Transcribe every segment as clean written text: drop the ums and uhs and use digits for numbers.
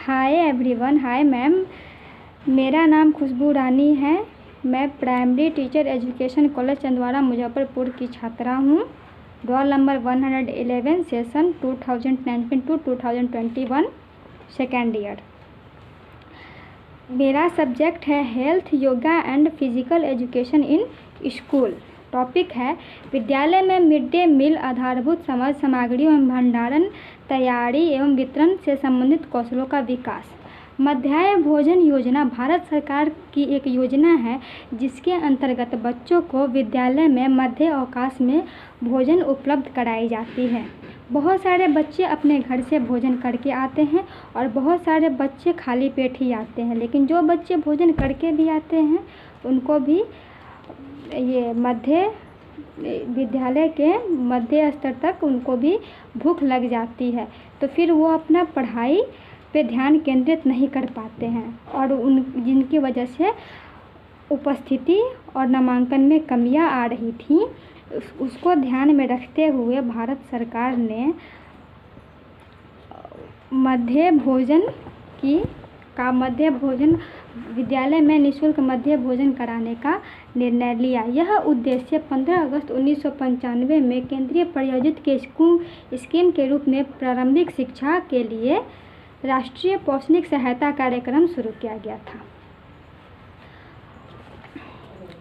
Hi everyone. Hi ma'am, मेरा नाम खुशबू रानी है। मैं primary teacher education college Chandwara Muzaffarpur की छात्रा हूँ। Roll number 111, session 2019 to 2021, second year. मेरा सब्जेक्ट है health, yoga and physical education in school. Topic है विद्यालय में मिड डे मील आधारभूत सामग्रियों एवं भंडारण, तैयारी एवं वितरण से संबंधित कौशलों का विकास। मध्याह्न भोजन योजना भारत सरकार की एक योजना है जिसके अंतर्गत बच्चों को विद्यालय में मध्य अवकाश में भोजन उपलब्ध कराई जाती है। बहुत सारे बच्चे अपने घर से भोजन करके आते हैं और बहुत सारे बच्चे खाली पेट ही आते हैं, लेकिन जो बच्चे भोजन करके भी आते हैं उनको भी ये विद्यालय के मध्य स्तर तक उनको भी भूख लग जाती है, तो फिर वो अपना पढ़ाई पे ध्यान केंद्रित नहीं कर पाते हैं और जिनकी वजह से उपस्थिति और नामांकन में कमियां आ रही थी। उसको ध्यान में रखते हुए भारत सरकार ने मध्य भोजन विद्यालय में निःशुल्क मध्य भोजन कराने का निर्णय लिया। यह उद्देश्य 15 अगस्त 1995 में केंद्रीय प्रायोजित के स्कीम के रूप में प्रारंभिक शिक्षा के लिए राष्ट्रीय पौष्टिक सहायता कार्यक्रम शुरू किया गया था।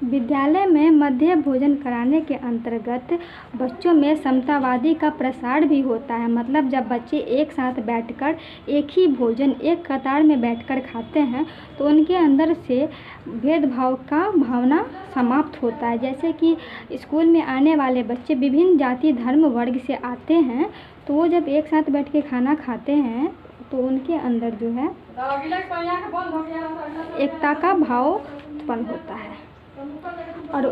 विद्यालय में मध्य भोजन कराने के अंतर्गत बच्चों में समतावादी का प्रसार भी होता है। मतलब जब बच्चे एक साथ बैठकर एक ही भोजन एक कतार में बैठकर खाते हैं तो उनके अंदर से भेदभाव का भावना समाप्त होता है। जैसे कि स्कूल में आने वाले बच्चे विभिन्न जाति धर्म वर्ग से आते हैं, तो वो जब एक साथ बैठ के खाना खाते हैं तो उनके अंदर जो है एकता का भाव उत्पन्न होता है। और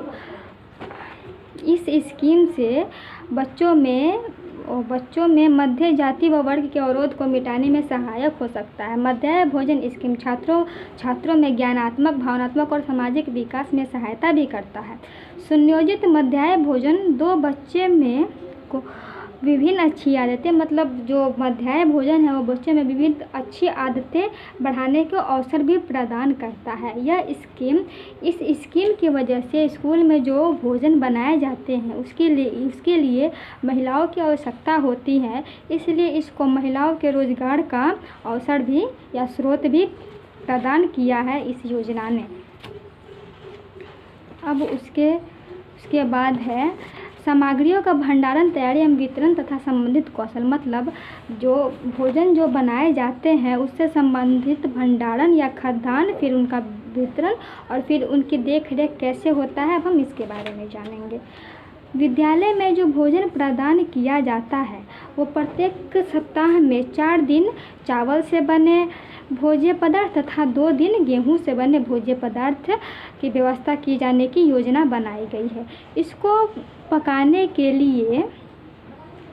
इस स्कीम से बच्चों में मध्य जाति व वर्ग के अवरोध को मिटाने में सहायक हो सकता है। मध्याह्न भोजन स्कीम छात्रों में ज्ञानात्मक, भावनात्मक और सामाजिक विकास में सहायता भी करता है। सुनियोजित मध्याह्न भोजन दो बच्चे में को विभिन्न अच्छी आदतें, मतलब जो मध्याह्न भोजन है वो बच्चे में विभिन्न अच्छी आदतें बढ़ाने के अवसर भी प्रदान करता है। इस स्कीम की वजह से स्कूल में जो भोजन बनाए जाते हैं उसके लिए महिलाओं की आवश्यकता होती है, इसलिए इसको महिलाओं के रोजगार का अवसर भी या स्रोत भी प्रदान किया है इस योजना ने। अब उसके बाद है सामग्रियों का भंडारण, तैयारी एवं वितरण तथा संबंधित कौशल। मतलब जो भोजन जो बनाए जाते हैं उससे संबंधित भंडारण या खाद्यान्न, फिर उनका वितरण और फिर उनकी देख रेख कैसे होता है, अब हम इसके बारे में जानेंगे। विद्यालय में जो भोजन प्रदान किया जाता है वो प्रत्येक सप्ताह में 4 दिन चावल से बने भोज्य पदार्थ तथा 2 दिन गेहूं से बने भोज्य पदार्थ की व्यवस्था की जाने की योजना बनाई गई है। इसको पकाने के लिए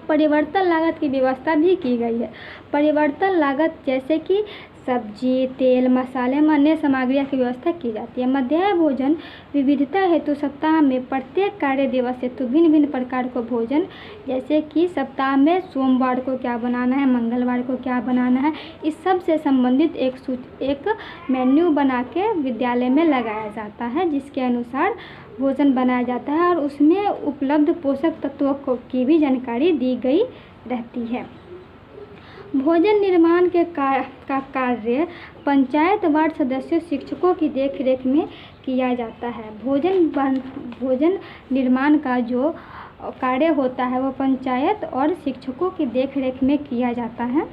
परिवर्तन लागत की व्यवस्था भी की गई है। परिवर्तन लागत जैसे कि सब्जी, तेल, मसाले, अन्य सामग्रियों की व्यवस्था की जाती है। मध्याह्न भोजन विविधता हेतु सप्ताह में प्रत्येक कार्य दिवस हेतु भिन्न भिन्न प्रकार को भोजन, जैसे कि सप्ताह में सोमवार को क्या बनाना है, मंगलवार को क्या बनाना है, इस सब से संबंधित एक मेन्यू बना के विद्यालय में लगाया जाता है, जिसके अनुसार भोजन बनाया जाता है और उसमें उपलब्ध पोषक तत्वों की भी जानकारी दी गई रहती है। भोजन निर्माण का कार्य पंचायत वार्ड सदस्यों, शिक्षकों की देखरेख में किया जाता है। भोजन निर्माण का जो कार्य होता है वो पंचायत और शिक्षकों की देखरेख में किया जाता है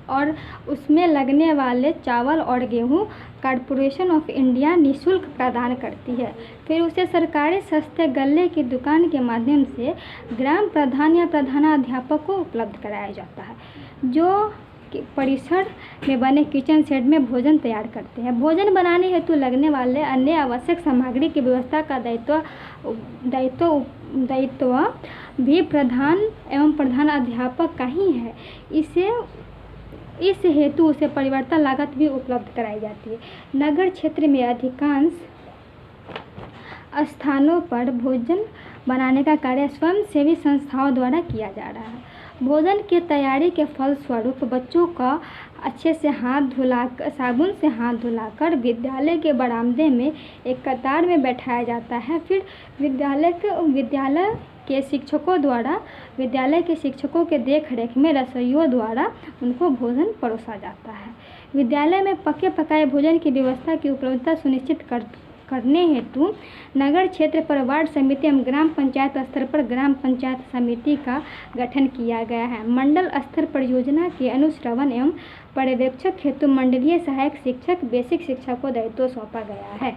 और उसमें लगने वाले चावल और गेहूं कॉर्पोरेशन ऑफ इंडिया निःशुल्क प्रदान करती है। फिर उसे सरकारी सस्ते गल्ले की दुकान के माध्यम से ग्राम प्रधान या प्रधानाध्यापक को उपलब्ध कराया जाता है, जो परिसर में बने किचन सेट में भोजन तैयार करते हैं। भोजन बनाने हेतु लगने वाले अन्य आवश्यक सामग्री की व्यवस्था का दायित्व भी प्रधान एवं प्रधानाध्यापक का ही है। इस हेतु उसे परिवर्तन लागत भी उपलब्ध कराई जाती है। नगर क्षेत्र में अधिकांश स्थानों पर भोजन बनाने का कार्य स्वयंसेवी संस्थाओं द्वारा किया जा रहा है। भोजन की तैयारी के फलस्वरूप बच्चों का अच्छे से साबुन से हाथ धुलाकर विद्यालय के बरामदे में एक कतार में बैठाया जाता है। फिर विद्यालय के शिक्षकों के देख रेख में रसोइयों द्वारा उनको भोजन परोसा जाता है। विद्यालय में पके पकाए भोजन की व्यवस्था की उपलब्धता सुनिश्चित करने हेतु नगर क्षेत्र पर वार्ड समिति एवं ग्राम पंचायत स्तर पर ग्राम पंचायत समिति का गठन किया गया है। मंडल स्तर पर योजना के अनुश्रवण एवं पर्यवेक्षक हेतु मंडलीय सहायक शिक्षक बेसिक शिक्षा को दायित्व सौंपा गया है।